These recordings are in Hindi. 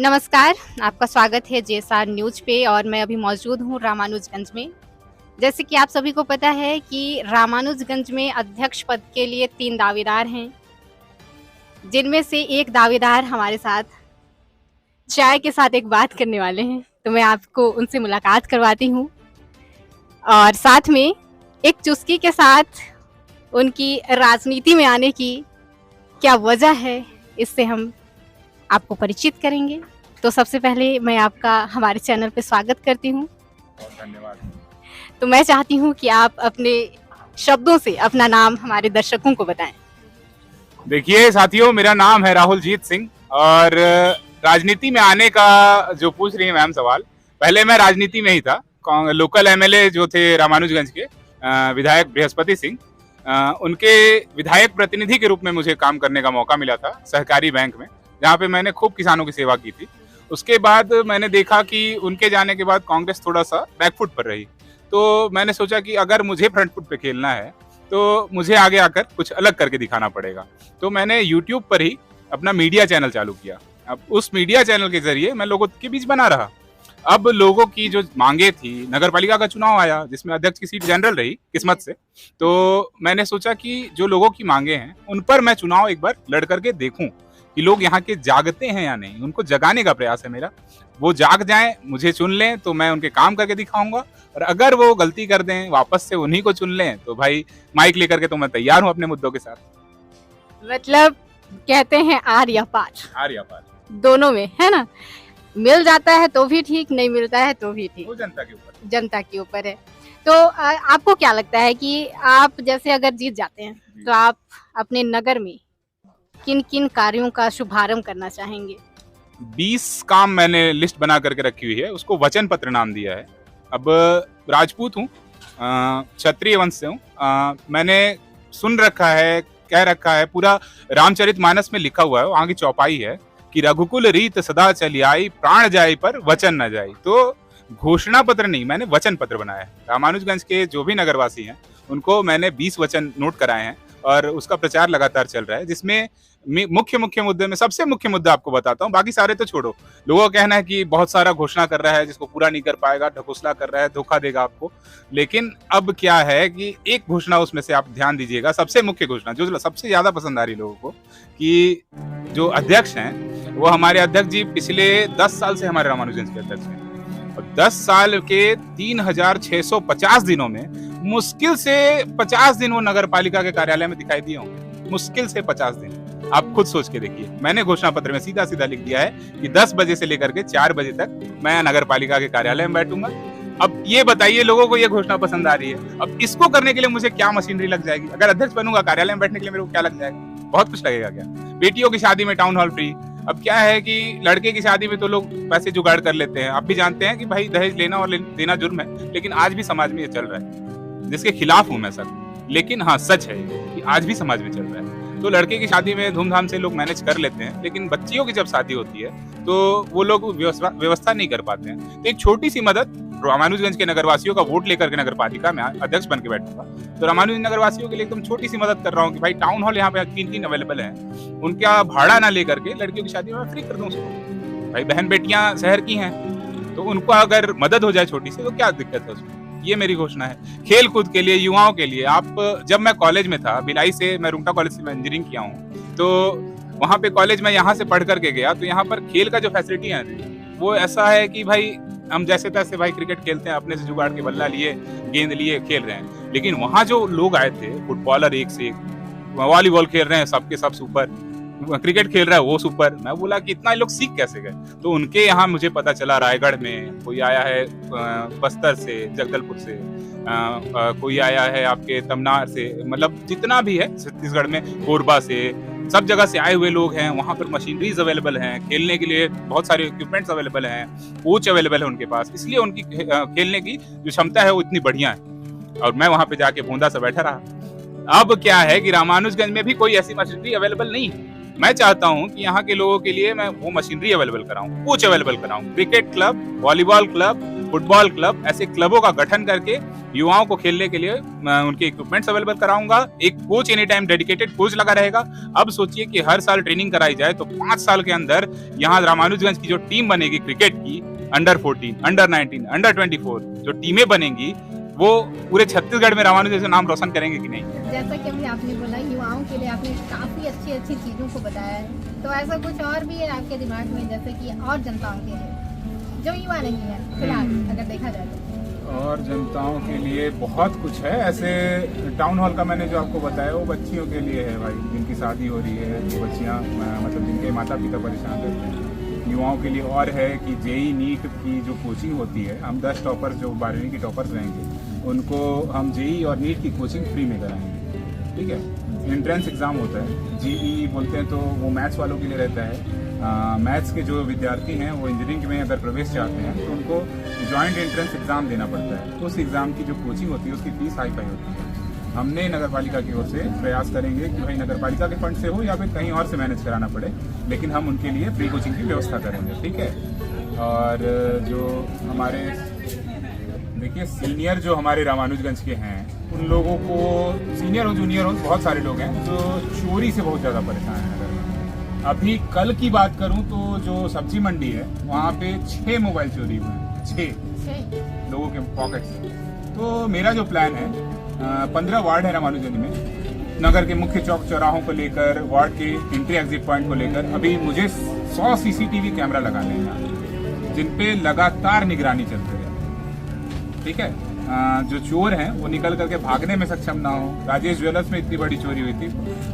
नमस्कार, आपका स्वागत है जेएसआर न्यूज़ पे और मैं अभी मौजूद हूँ रामानुजगंज में। जैसे कि आप सभी को पता है कि रामानुजगंज में अध्यक्ष पद के लिए 3 दावेदार हैं, जिनमें से एक दावेदार हमारे साथ चाय के साथ एक बात करने वाले हैं, तो मैं आपको उनसे मुलाकात करवाती हूँ और साथ में एक चुस्की के साथ उनकी राजनीति में आने की क्या वजह है, इससे हम आपको परिचित करेंगे। तो सबसे पहले मैं आपका हमारे चैनल पे स्वागत करती हूँ। बहुत धन्यवाद। तो मैं चाहती हूँ कि आप अपने शब्दों से अपना नाम हमारे दर्शकों को बताएं। देखिए साथियों, मेरा नाम है राहुल जीत सिंह और राजनीति में आने का जो पूछ रही है मैम सवाल, पहले मैं राजनीति में ही था। लोकल एमएलए जो थे रामानुजगंज के विधायक बृहस्पति सिंह, उनके विधायक प्रतिनिधि के रूप में मुझे काम करने का मौका मिला था सहकारी बैंक में, जहाँ पे मैंने खूब किसानों की सेवा की थी। उसके बाद मैंने देखा कि उनके जाने के बाद कांग्रेस थोड़ा सा बैकफुट पर रही, तो मैंने सोचा कि अगर मुझे फ्रंट फुट पे खेलना है तो मुझे आगे आकर कुछ अलग करके दिखाना पड़ेगा। तो मैंने यूट्यूब पर ही अपना मीडिया चैनल चालू किया। अब उस मीडिया चैनल के जरिए मैं लोगों के बीच बना रहा। अब लोगों की जो मांगे थी, नगर पालिका का चुनाव आया जिसमें अध्यक्ष की सीट जनरल रही किस्मत से, तो मैंने सोचा कि जो लोगों की मांगे हैं उन पर मैं चुनाव एक बार लड़ करके देखूं कि लोग यहाँ के जागते हैं या नहीं। उनको जगाने का प्रयास है मेरा। वो जाग जाएं, मुझे चुन लें तो मैं उनके काम करके दिखाऊंगा, और अगर वो गलती कर दें, वापस से उन्हीं को चुन लें, तो भाई माइक लेकर के तो मैं तैयार हूँ अपने मुद्दों के साथ। मतलब कहते हैं आर या पार, आर या पार दोनों में है ना। मिल जाता है तो भी ठीक, नहीं मिलता है तो भी ठीक, वो जनता के ऊपर है। तो आपको क्या लगता है कि आप जैसे अगर जीत जाते हैं तो आप अपने नगर में किन किन कार्यों का शुभारंभ करना चाहेंगे? 20 काम मैंने लिस्ट बना करके रखी हुई है, उसको वचन पत्र नाम दिया है। अब राजपूत हूँ, क्षत्रिय वंश से हूँ। मैंने सुन रखा है, कह रखा है, पूरा रामचरितमानस में लिखा हुआ है, वहाँ की चौपाई है कि रघुकुल रीत सदा चली आई, प्राण जाए पर वचन न जाए। तो घोषणा पत्र नहीं, मैंने वचन पत्र बनाया है। रामानुजगंज के जो भी नगरवासी हैं उनको मैंने 20 वचन नोट कराए हैं और उसका प्रचार लगातार चल रहा है, जिसमें मुख्य मुद्दे में सबसे मुख्य मुद्दा आपको बताता हूँ, बाकी सारे तो छोड़ो। लोगों का कहना है कि बहुत सारा घोषणा कर रहा है जिसको पूरा नहीं कर पाएगा, ढकोसला कर रहा है, धोखा देगा आपको। लेकिन अब क्या है कि एक घोषणा उसमें से आप ध्यान दीजिएगा, सबसे मुख्य घोषणा जो सबसे ज्यादा पसंद आ रही लोगों को, कि जो अध्यक्ष हैं वो हमारे अध्यक्ष जी पिछले 10 साल से हमारे रामानुजगंज के अध्यक्ष हैं, और 10 साल के 3650 दिनों में मुश्किल से 50 दिन वो नगर पालिका के कार्यालय में दिखाई दिए होंगे, मुश्किल से 50 दिन। आप खुद सोच के देखिए। मैंने घोषणा पत्र में सीधा सीधा लिख दिया है कि 10 बजे से लेकर के 4 बजे तक मैं नगर पालिका के कार्यालय में बैठूंगा। अब ये बताइए, लोगों को ये घोषणा पसंद आ रही है, अब इसको करने के लिए मुझे क्या मशीनरी लग जाएगी? अगर अध्यक्ष बनूंगा, कार्यालय में बैठने के लिए मेरे को क्या लग जाएगा? बहुत कुछ लगेगा क्या? बेटियों की शादी में टाउन हॉल फ्री। अब क्या है कि लड़के की शादी में तो लोग पैसे जुगाड़ कर लेते हैं। आप भी जानते हैं कि भाई दहेज लेना और देना जुर्म है, लेकिन आज भी समाज में ये चल रहा है, जिसके खिलाफ हूं मैं सर, लेकिन हाँ सच है कि आज भी समाज में चल रहा है। तो लड़के की शादी में धूमधाम से लोग मैनेज कर लेते हैं, लेकिन बच्चियों की जब शादी होती है तो वो लोग व्यवस्था नहीं कर पाते हैं। तो एक छोटी सी मदद, रामानुजगंज के नगरवासियों का वोट लेकर के नगर पालिका में अध्यक्ष बन के बैठूंगा, तो रामानुजगंज नगरवासियों के लिए एकदम छोटी सी मदद कर रहा हूँ कि भाई टाउन हॉल यहाँ पे 3 अवेलेबल है, उनका भाड़ा ना लेकर के लड़कियों की शादी में फ्री कर दूं उसको। भाई बहन बेटियां शहर की हैं, तो उनको अगर मदद हो जाए छोटी सी तो क्या दिक्कत है उसमें। ये मेरी घोषणा है। खेल कूद के लिए, युवाओं के लिए। आप, जब मैं कॉलेज में था, भिलाई से, मैं रुंगटा कॉलेज से इंजीनियरिंग किया हूँ, तो वहाँ पे कॉलेज में यहाँ से पढ़ करके गया, तो यहाँ पर खेल का जो फैसिलिटी है वो ऐसा है कि भाई हम जैसे तैसे भाई क्रिकेट खेलते हैं, अपने से जुगाड़ के बल्ला लिए, गेंद लिए, खेल रहे हैं। लेकिन वहाँ जो लोग आए थे, फुटबॉलर एक से एक, वॉलीबॉल खेल रहे हैं, सबके सब सुपर, क्रिकेट खेल रहा है वो सुपर। मैं बोला कि इतना लोग सीख कैसे गए? तो उनके यहाँ मुझे पता चला, रायगढ़ में कोई आया है, बस्तर से, जगदलपुर से, कोई आया है आपके तमनार से, मतलब जितना भी है छत्तीसगढ़ में, कोरबा से, सब जगह से आए हुए लोग हैं। वहाँ पर मशीनरीज अवेलेबल हैं, खेलने के लिए बहुत सारे इक्विपमेंट्स अवेलेबल हैं, कोच अवेलेबल है उनके पास, इसलिए उनकी खेलने की जो क्षमता है वो इतनी बढ़िया है। और मैं वहाँ पे जाके बूंदा से बैठा रहा। अब क्या है कि रामानुजगंज में भी कोई ऐसी मशीनरी अवेलेबल नहीं है, मैं चाहता हूं कि यहाँ के लोगों के लिए मैं वो मशीनरी अवेलेबल कराऊं, कोच अवेलेबल कराऊं, cricket club, volleyball club, football club, ऐसे क्लबों का गठन करके युवाओं को खेलने के लिए मैं उनके इक्विपमेंट्स अवेलेबल कराऊंगा। एक coach any time dedicated coach लगा रहेगा। अब सोचिए कि हर साल ट्रेनिंग कराई जाए तो 5 साल के अंदर यहाँ रामानुजगंज की जो टीम बनेगी क्रिकेट की, अंडर 14, अंडर 19, अंडर 24 जो टीमें बनेंगी वो पूरे छत्तीसगढ़ में रामानुजगंज से नाम रोशन करेंगे कि नहीं। जैसा कि अभी आपने बोला युवाओं के लिए आपने काफी अच्छी अच्छी चीजों को बताया है, तो ऐसा कुछ और भी है आपके दिमाग में जैसे कि और जनताओं के लिए जो युवा नहीं है फिलहाल अगर देखा जाए तो? और जनताओं के लिए बहुत कुछ है ऐसे। टाउन हॉल का मैंने जो आपको बताया वो बच्चियों के लिए है भाई, जिनकी शादी हो रही है, जो बच्चियां मतलब जिनके माता पिता परेशान रहते हैं। युवाओं के लिए और है कि जेई नीट की जो कोचिंग होती है, हम 10 टॉपर्स जो 12वीं की टॉपर्स रहेंगे उनको हम जेई और नीट की कोचिंग फ्री में कराएंगे। ठीक है, एंट्रेंस एग्जाम होता है, जीई बोलते हैं, तो वो मैथ्स वालों के लिए रहता है। मैथ्स के जो विद्यार्थी हैं वो इंजीनियरिंग में अगर प्रवेश चाहते हैं तो उनको जॉइंट एंट्रेंस एग्जाम देना पड़ता है। तो उस एग्जाम की जो कोचिंग होती है उसकी फीस हाई फाई होती है। हमने नगर पालिका की ओर से प्रयास करेंगे कि भाई नगर पालिका के फंड से हो या फिर कहीं और से मैनेज कराना पड़े, लेकिन हम उनके लिए फ्री कोचिंग की व्यवस्था करेंगे। ठीक है, और जो हमारे देखिए सीनियर जो हमारे रामानुजगंज के हैं उन लोगों को, सीनियर और जूनियर हो, बहुत सारे लोग हैं जो चोरी से बहुत ज़्यादा परेशान हैं नगर में। अभी कल की बात करूं तो जो सब्जी मंडी है वहाँ पे 6 मोबाइल चोरी हुए हैं, 6 लोगों के पॉकेट से। तो मेरा जो प्लान है, 15 वार्ड है रामानुजगंज में, नगर के मुख्य चौक चौराहों को लेकर, वार्ड के एंट्री एग्जिट पॉइंट को लेकर अभी मुझे 100 CCTV कैमरा लगाने हैं जिन पे लगातार निगरानी चलती है। ठीक है, जो चोर हैं वो निकल करके भागने में सक्षम ना हो। राजेश ज्वेलर्स में इतनी बड़ी चोरी हुई थी,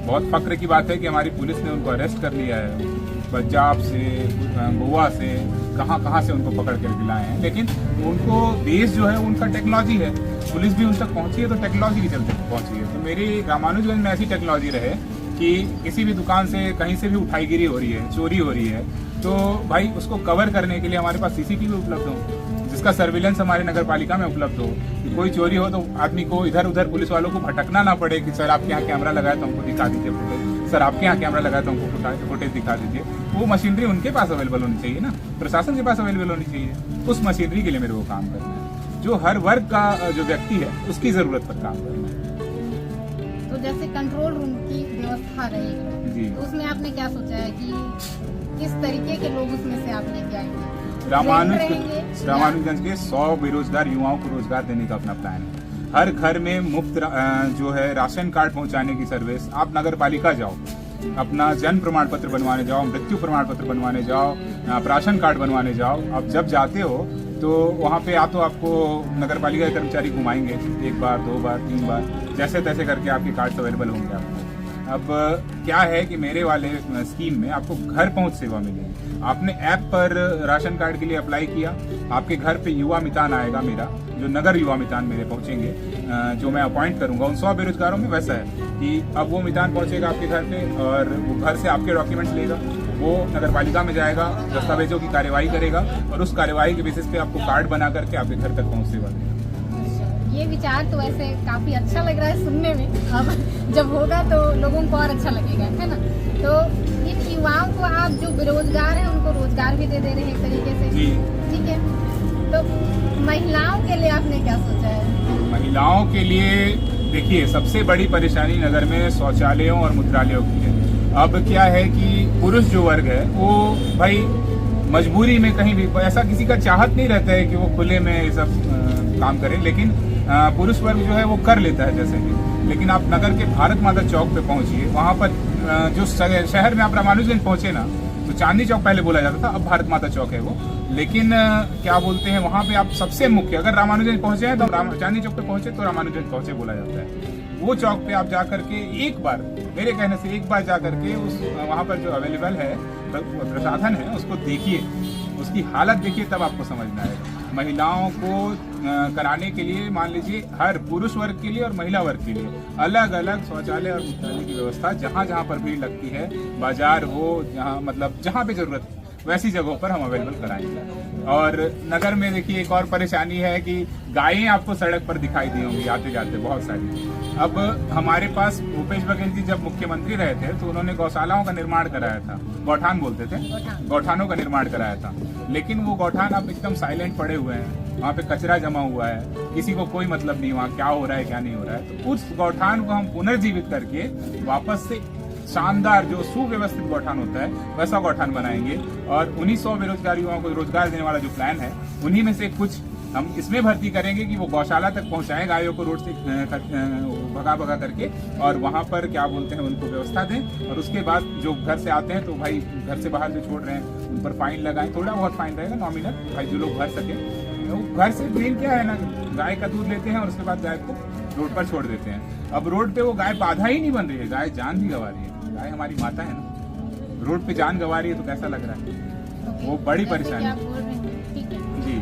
बहुत फक्र की बात है कि हमारी पुलिस ने उनको अरेस्ट कर लिया है। पंजाब से, गोवा से, कहाँ से उनको पकड़ कर दिलाए हैं, लेकिन उनको बेस जो है उनका टेक्नोलॉजी है। पुलिस भी उन तक पहुंची है तो टेक्नोलॉजी के चलते पहुंची है। तो मेरी रामानुजगंज में ऐसी टेक्नोलॉजी रहे कि किसी भी दुकान से कहीं से भी उठाईगिरी हो रही है, चोरी हो रही है, तो भाई उसको कवर करने के लिए हमारे पास CCTV उपलब्ध हो, जिसका सर्विलेंस हमारे नगर पालिका में उपलब्ध हो। कि कोई चोरी हो तो आदमी को इधर उधर पुलिस वालों को भटकना ना पड़े कि सर आपके यहाँ कैमरा लगाया तो हमको दिखा दीजिए फुटेज, सर आपके यहाँ कैमरा लगाया तो हमको फुटेज दिखा दीजिए। वो मशीनरी उनके पास अवेलेबल होनी चाहिए ना, प्रशासन के पास अवेलेबल होनी चाहिए। उस मशीनरी के लिए मेरे को काम करना है, जो हर वर्ग का जो व्यक्ति है उसकी जरूरत पर काम करना है। तो जैसे कंट्रोल रूम की व्यवस्था रहेगी जी, तो उसमें आपने क्या सोचा है कि किस तरीके के लोग उसमें से आप लेके आएंगे? रामानुजगंज के 100 बेरोजगार युवाओं को रोजगार देने का अपना प्लान है। हर घर में मुफ्त जो है राशन कार्ड पहुंचाने की सर्विस। आप नगर पालिका जाओ, अपना जन्म प्रमाण पत्र बनवाने जाओ, मृत्यु प्रमाण पत्र बनवाने जाओ, राशन कार्ड बनवाने जाओ। अब जब जाते हो तो वहाँ पे आप तो आपको नगर पालिका के कर्मचारी घुमाएंगे 1 बार 2 बार 3 बार, जैसे तैसे करके आपके कार्ड अवेलेबल होंगे आपको। अब क्या है कि मेरे वाले स्कीम में आपको घर पहुंच सेवा मिलेगी। आपने ऐप पर राशन कार्ड के लिए अप्लाई किया, आपके घर पे युवा मितान आएगा मेरा, जो नगर युवा मितान मेरे पहुंचेंगे, जो मैं अपॉइंट करूंगा। उन 100 बेरोजगारों में वैसा है कि अब वो मितान पहुंचेगा आपके घर पे और वो घर से आपके डॉक्यूमेंट्स लेगा, वो नगर पालिका में जाएगा, दस्तावेजों की कार्यवाही करेगा और उस कार्यवाही के बेसिस पे आपको कार्ड बना करके आपके घर तक पहुंच सेवा देगा। ये विचार तो वैसे काफी अच्छा लग रहा है सुनने में, अब जब होगा तो लोगों को और अच्छा लगेगा, है ना? तो इन युवाओं को आप जो बेरोजगार हैं उनको रोजगार भी दे रहे हैं एक तरीके से, ठीक है। तो महिलाओं के लिए आपने क्या सोचा है? महिलाओं के लिए देखिए सबसे बड़ी परेशानी नगर में शौचालयों और मूत्रालयों की है। अब क्या है कि पुरुष जो वर्ग है वो भाई मजबूरी में कहीं भी, ऐसा किसी का चाहत नहीं रहता है कि वो खुले में ये सब काम करे, लेकिन पुरुष वर्ग जो है वो कर लेता है जैसे भी। लेकिन आप नगर के भारत माता चौक पे पहुंचिए, वहां पर जो शहर में आप रामानुजगंज पहुंचे ना तो चांदनी चौक पहले बोला जाता था, अब भारत माता चौक है वो। लेकिन क्या बोलते हैं वहां पे आप सबसे मुख्य, अगर रामानुजगंज पहुंचे हैं तो चांदनी चौक पे पहुंचे तो रामानुजगंज पहुंचे बोला जाता है। वो चौक पे आप जाकर के एक बार, मेरे कहने से एक बार जाकर के उस वहां पर जो अवेलेबल है प्रसाधन है उसको देखिए, उसकी हालत देखिए, तब आपको समझ में आएगा। महिलाओं को कराने के लिए मान लीजिए हर पुरुष वर्ग के लिए और महिला वर्ग के लिए अलग अलग शौचालय और मूत्रालय की व्यवस्था जहाँ जहाँ पर भीड़ लगती है, बाजार हो, जहाँ मतलब जहाँ पे जरूरत वैसी जगहों पर हम अवेलेबल कराएंगे। और नगर में देखिए एक और परेशानी है कि गायें आपको सड़क पर दिखाई दी होंगी आते जाते बहुत सारी। अब हमारे पास भूपेश बघेल जी जब मुख्यमंत्री रहे थे तो उन्होंने गौशालाओं का निर्माण कराया था, गौठान बोलते थे, गौठानों का निर्माण कराया था। लेकिन वो गौठान अब एकदम साइलेंट पड़े हुए हैं, वहाँ पे कचरा जमा हुआ है, किसी को कोई मतलब नहीं वहाँ क्या हो रहा है क्या नहीं हो रहा है। तो उस गौठान को हम पुनर्जीवित करके वापस से शानदार जो सुव्यवस्थित गौठान होता है वैसा गौठान बनाएंगे। और 1900 बेरोजगार युवाओं को रोजगार देने वाला जो प्लान है उन्हीं में से कुछ हम इसमें भर्ती करेंगे कि वो गौशाला तक पहुंचाएं गायों को रोड से भगा करके, और वहां पर क्या बोलते हैं उनको व्यवस्था दें। और उसके बाद जो घर से आते हैं तो भाई घर से बाहर जो छोड़ रहे हैं उन पर फाइन लगाएं, थोड़ा बहुत फाइन रहेगा नॉमिनल, भाई जो लोग भर सके। घर से मेन क्या है ना, गाय का दूध लेते हैं और उसके बाद गाय को रोड पर छोड़ देते हैं। अब रोड पे वो गाय बाधा ही नहीं बन रही है, गाय जान भी गंवा रही है। गाय हमारी माता है ना, रोड पे जान गंवा रही है तो कैसा लग रहा है, वो बड़ी परेशानी जी।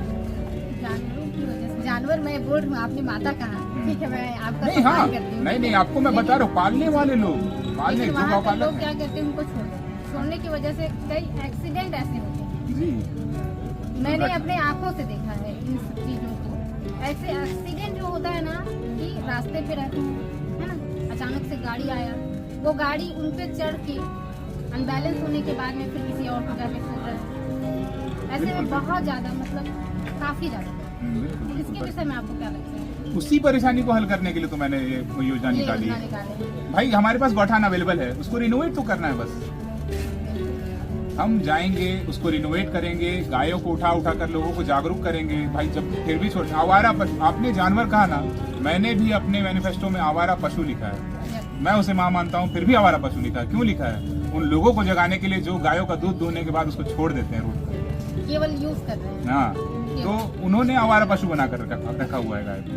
जानवर मैं बोल रही हूँ, आपने माता कहा, ठीक है, मैं आपका नहीं, हाँ नहीं आपको मैं बता रहा हूँ, पालने वाले लोग पालने लोग क्या करते हैं, उनको छोड़ने की वजह से कई एक्सीडेंट ऐसे होते हैं जी। मैंने अपने आंखों से देखा है इन सब चीजों को। ऐसे एक्सीडेंट जो होता है ना कि रास्ते पे रहते हैं, है ना, अचानक से गाड़ी आया, वो गाड़ी उन पे चढ़ के अनबैलेंस होने के बाद में फिर किसी और को जाके ठोक रहा है। ऐसे में बहुत ज्यादा, मतलब काफी ज्यादा। इसके विषय में आपको क्या लगता है? उसी परेशानी को हल करने के लिए तो मैंने ये योजना निकाली है। भाई हमारे पास गौठान अवेलेबल है, उसको रिनोवेट तो करना है बस। हम जाएंगे उसको रिनोवेट करेंगे, गायों को उठा कर लोगों को जागरूक करेंगे। भाई जब फिर भी छोड़, आवारा पशु, आपने जानवर कहा ना, मैंने भी अपने मैनिफेस्टो में आवारा पशु लिखा है। मैं उसे मां मानता हूँ, फिर भी आवारा पशु लिखा है। क्यों लिखा है? उन लोगों को जगाने के लिए जो गायों का दूध दूहने के बाद उसको छोड़ देते हैं रोड पर, केवल यूज कर रहे हैं। हाँ, तो उन्होंने आवारा पशु बना कर रखा हुआ है गाय को।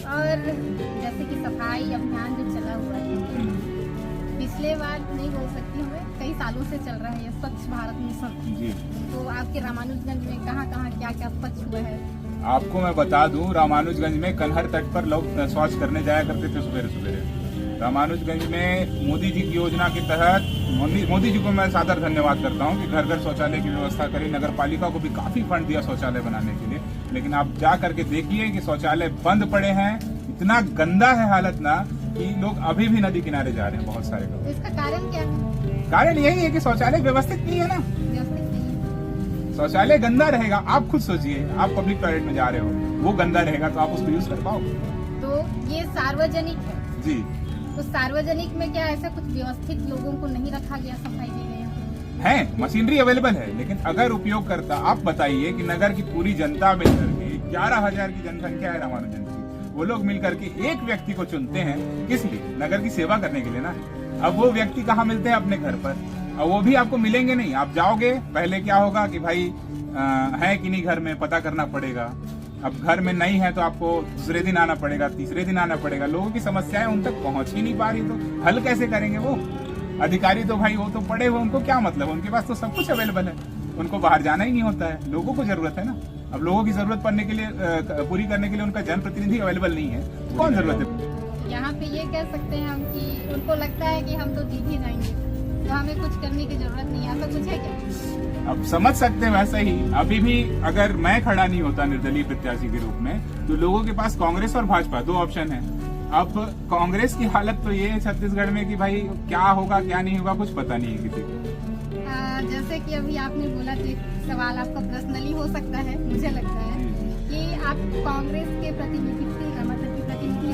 और जैसे कि सफाई अभियान जो चला हुआ है, पिछले बार नहीं बोल सकती हूँ, कई सालों से चल रहा है ये स्वच्छ भारत मिशन जी। तो आपके रामानुजगंज में कहाँ क्या स्वच्छ हुआ है? आपको मैं बता दूं, रामानुजगंज में कन्हर तट पर लोग शौच करने जाया करते थे सुबह सुबह। रामानुजगंज में मोदी जी की योजना के तहत, मोदी जी को मैं सादर धन्यवाद करता हूं कि घर घर शौचालय की व्यवस्था करी। नगर पालिका को भी काफी फंड दिया शौचालय बनाने के लिए, लेकिन आप जा करके देखिए कि शौचालय बंद पड़े हैं। इतना गंदा है हालत ना कि लोग अभी भी नदी किनारे जा रहे हैं, बहुत सारे लोग। इसका कारण क्या है? कारण यही है कि शौचालय व्यवस्थित नहीं है ना। शौचालय गंदा रहेगा, आप खुद सोचिए, आप पब्लिक टॉयलेट में जा रहे हो, वो गंदा रहेगा तो आप उसको यूज कर पाओगे? तो ये सार्वजनिक है जी। तो सार्वजनिक में क्या ऐसा कुछ व्यवस्थित लोगों को नहीं रखा गया, सफाई के लिए? है, मशीनरी अवेलेबल है, लेकिन अगर उपयोग करता, आप बताइए कि नगर की पूरी जनता मिलकर के 11,000 की जनसंख्या है रामानुजन की, वो लोग मिलकर के एक व्यक्ति को चुनते हैं, किस लिए? नगर की सेवा करने के लिए ना। अब वो व्यक्ति कहाँ मिलते हैं? अपने घर पर। और वो भी आपको मिलेंगे नहीं, आप जाओगे, पहले क्या होगा कि भाई है कि नहीं घर में, पता करना पड़ेगा। अब घर में नहीं है तो आपको दूसरे दिन आना पड़ेगा, तीसरे दिन आना पड़ेगा। लोगों की समस्याएं उन तक पहुंच ही नहीं पा रही, तो हल कैसे करेंगे वो? अधिकारी तो भाई वो तो पड़े हुए, उनको क्या मतलब, उनके पास तो सब कुछ अवेलेबल है, उनको बाहर जाना ही नहीं होता है। लोगों को जरूरत है ना। अब लोगों की जरूरत पड़ने के लिए, पूरी करने के लिए उनका जनप्रतिनिधि अवेलेबल नहीं है, तो कौन जरूरत है? यहाँ पे ये कह सकते हैं हम कि उनको लगता है कि हम तो जीत ही जाएंगे, तो हमें कुछ करने की जरूरत नहीं है, ऐसा कुछ है क्या? अब समझ सकते हैं वैसा ही। अभी भी अगर मैं खड़ा नहीं होता निर्दलीय प्रत्याशी के रूप में, तो लोगों के पास कांग्रेस और भाजपा दो ऑप्शन है। अब कांग्रेस की हालत तो ये है छत्तीसगढ़ में कि भाई क्या होगा क्या नहीं होगा कुछ पता नहीं है किसी को। जैसे कि अभी आपने बोला, तो एक सवाल आपका पर्सनली हो सकता है, मुझे लगता है कि आप कांग्रेस के प्रतिनिधि, मतलब की प्रतिनिधि,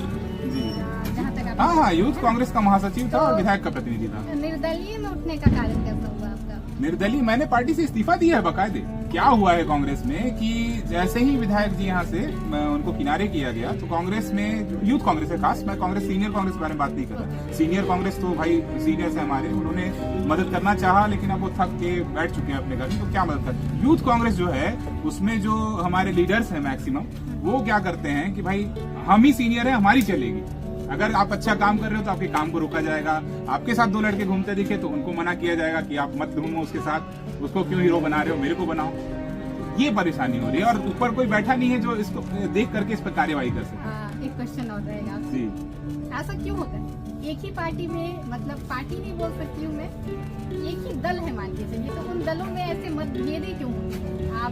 जहाँ तक हाँ, यूथ कांग्रेस का महासचिव था और विधायक का प्रतिनिधि था। निर्दलीय में उठने का कारण कैसा हुआ आपका? निर्दलीय, मैंने पार्टी से इस्तीफा दिया है बकायदे। क्या हुआ है कांग्रेस में कि जैसे ही विधायक जी यहाँ से उनको किनारे किया गया, तो कांग्रेस में, यूथ कांग्रेस है खास, मैं कांग्रेस सीनियर कांग्रेस के बारे में बात नहीं कर रहा। सीनियर कांग्रेस तो भाई सीनियर है हमारे, उन्होंने मदद करना चाहा, लेकिन अब वो थक के बैठ चुके हैं अपने घर में, तो क्या मदद कर। यूथ कांग्रेस जो है उसमें जो हमारे लीडर्स है मैक्सिमम, वो क्या करते हैं कि भाई हम ही सीनियर है, हमारी चलेगी। अगर आप अच्छा काम कर रहे हो तो आपके काम को रोका जाएगा। आपके साथ दो लड़के घूमते दिखे तो उनको मना किया जाएगा कि आप मत घूमो उसके साथ, उसको क्यों हीरो बना रहे हो, मेरे को बनाओ। ये परेशानी हो रही है, और ऊपर कोई बैठा नहीं है जो इसको देख करके इस पर कार्यवाही कर सके। एक क्वेश्चन और रहेगा जी, ऐसा क्यों होता है एक ही पार्टी में, मतलब पार्टी नहीं बोल सकती हूँ मैं, एक ही दल है मान के चलिए, तो उन दलों में ऐसे मतभेद ही क्यों होते हैं? आप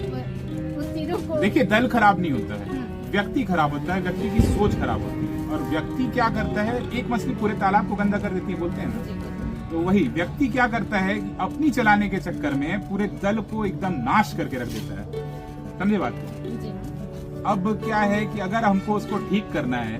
उस चीजों को देखिए, दल खराब नहीं होता है, व्यक्ति खराब होता है, व्यक्ति की सोच खराब होती है। और व्यक्ति क्या करता है, एक मछली पूरे तालाब को गंदा कर देती है, बोलते हैं ना। तो वही व्यक्ति क्या करता है कि अपनी चलाने के चक्कर में पूरे दल को एकदम नाश करके रख देता है। समझे बात को? अब क्या है कि अगर हमको उसको ठीक करना है,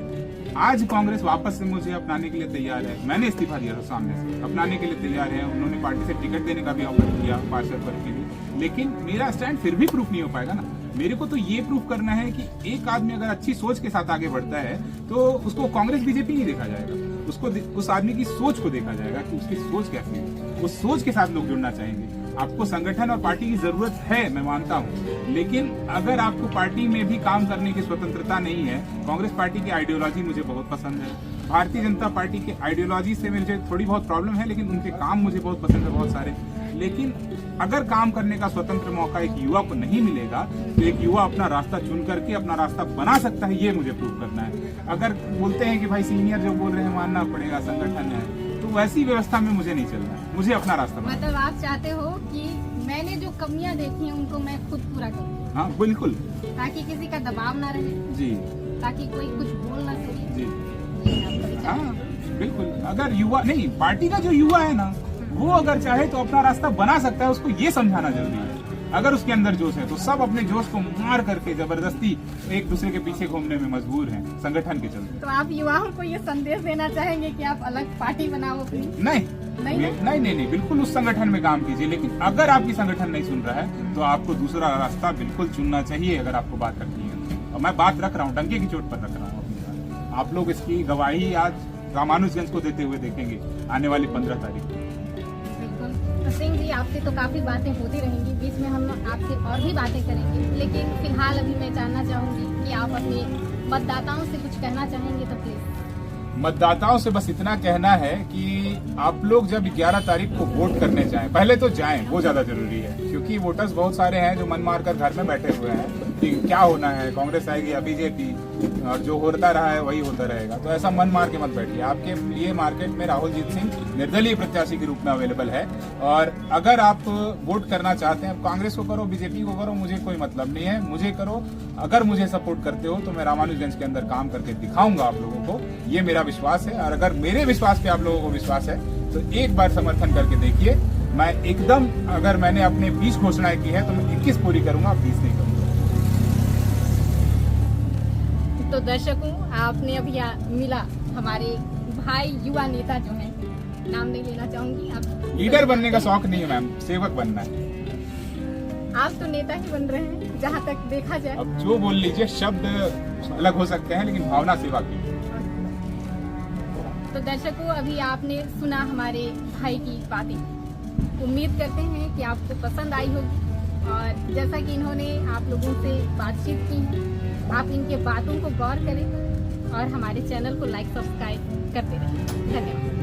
आज कांग्रेस वापस से मुझे अपनाने के लिए तैयार है। मैंने इस्तीफा दिया था सामने से, अपनाने के लिए तैयार है। उन्होंने पार्टी से टिकट देने का भी ऑफर किया पार्षद पद के लिए, लेकिन मेरा स्टैंड फिर भी प्रूफ नहीं हो पाएगा ना। मेरे को तो ये प्रूफ करना है कि एक आदमी अगर अच्छी सोच के साथ आगे बढ़ता है तो उसको कांग्रेस बीजेपी नहीं देखा जाएगा, उसको उस आदमी की सोच को देखा जाएगा कि उसकी सोच कैसी है। उस सोच के साथ लोग जुड़ना चाहेंगे। आपको संगठन और पार्टी की जरूरत है, मैं मानता हूँ, लेकिन अगर आपको पार्टी में भी काम करने की स्वतंत्रता नहीं है। कांग्रेस पार्टी की आइडियोलॉजी मुझे बहुत पसंद है, भारतीय जनता पार्टी की आइडियोलॉजी से मुझे थोड़ी बहुत प्रॉब्लम है, लेकिन उनके काम मुझे बहुत पसंद है, बहुत सारे। लेकिन अगर काम करने का स्वतंत्र मौका एक युवा को नहीं मिलेगा तो एक युवा अपना रास्ता चुन करके अपना रास्ता बना सकता है, ये मुझे प्रूव करना है। अगर बोलते हैं कि भाई सीनियर जो बोल रहे हैं मानना पड़ेगा, संगठन है, तो वैसी व्यवस्था में मुझे नहीं चलना है, मुझे अपना रास्ता बनाना है। मतलब आप चाहते हो कि मैंने जो कमियां देखी हैं उनको मैं खुद पूरा करूं? हाँ बिल्कुल, ताकि किसी का दबाव ना रहे जी, ताकि कोई कुछ बोल ना सके जी, ये आपका विचार है। हाँ बिल्कुल। अगर युवा नहीं, पार्टी का जो युवा है ना, वो अगर चाहे तो अपना रास्ता बना सकता है। उसको ये समझाना जरूरी है। अगर उसके अंदर जोश है तो सब अपने जोश को मार करके जबरदस्ती एक दूसरे के पीछे घूमने में मजबूर हैं संगठन के चलते। तो आप युवाओं को ये संदेश देना चाहेंगे कि आप अलग पार्टी बनाओ अपनी? नहीं नहीं, बिल्कुल उस संगठन में काम कीजिए, लेकिन अगर आपकी संगठन नहीं सुन रहा है तो आपको दूसरा रास्ता बिल्कुल चुनना चाहिए। अगर आपको बात रखनी है, और मैं बात रख रहा हूँ, डंके की चोट पर रख रहा हूँ अपनी बात। आप लोग इसकी गवाही आज रामानुजगंज को देते हुए देखेंगे आने वाली 15 तारीख को। तो सिंह जी, आपसे तो काफी बातें होती रहेंगी, बीच में हम आपसे और भी बातें करेंगे, लेकिन फिलहाल अभी मैं जानना चाहूंगी कि आप अपने मतदाताओं से कुछ कहना चाहेंगे तो प्लीज। मतदाताओं से बस इतना कहना है कि आप लोग जब 11 तारीख को वोट करने जाएं, पहले तो जाएं, वो ज्यादा जरूरी है। क्योंकि वोटर्स बहुत सारे हैं जो मन मार कर घर में बैठे हुए हैं कि क्या होना है, कांग्रेस आएगी या बीजेपी, और जो होता रहा है वही होता रहेगा। तो ऐसा मन मार के मत बैठिए। आपके लिए मार्केट में राहुल जीत सिंह निर्दलीय प्रत्याशी के रूप में अवेलेबल है। और अगर आप वोट करना चाहते हैं, कांग्रेस को करो, बीजेपी को करो, मुझे कोई मतलब नहीं है, मुझे करो। अगर मुझे सपोर्ट करते हो तो मैं रामानुजगंज के अंदर काम करके दिखाऊंगा आप लोगों को, ये मेरा विश्वास है। और अगर मेरे विश्वास पे आप लोगों को विश्वास है तो एक बार समर्थन करके देखिए। मैं एकदम, अगर मैंने अपने 20 घोषणाएं की है तो मैं 21 पूरी करूंगा, 20 नहीं करूंगा। तो दर्शकों, आपने अभी मिला हमारे भाई युवा नेता जो है, नाम नहीं लेना चाहूंगी। आप लीडर बनने का शौक नहीं है मैम, सेवक बनना है। आप तो नेता ही बन रहे हैं जहाँ तक देखा जाए। अब जो बोल लीजिए, शब्द अलग हो सकते हैं लेकिन भावना सेवा की। तो दर्शकों, अभी आपने सुना हमारे भाई की बातें। उम्मीद करते हैं कि आपको पसंद आई होगी, और जैसा कि इन्होंने आप लोगों से बातचीत की है, आप इनके बातों को गौर करें और हमारे चैनल को लाइक सब्सक्राइब करते रहें। धन्यवाद।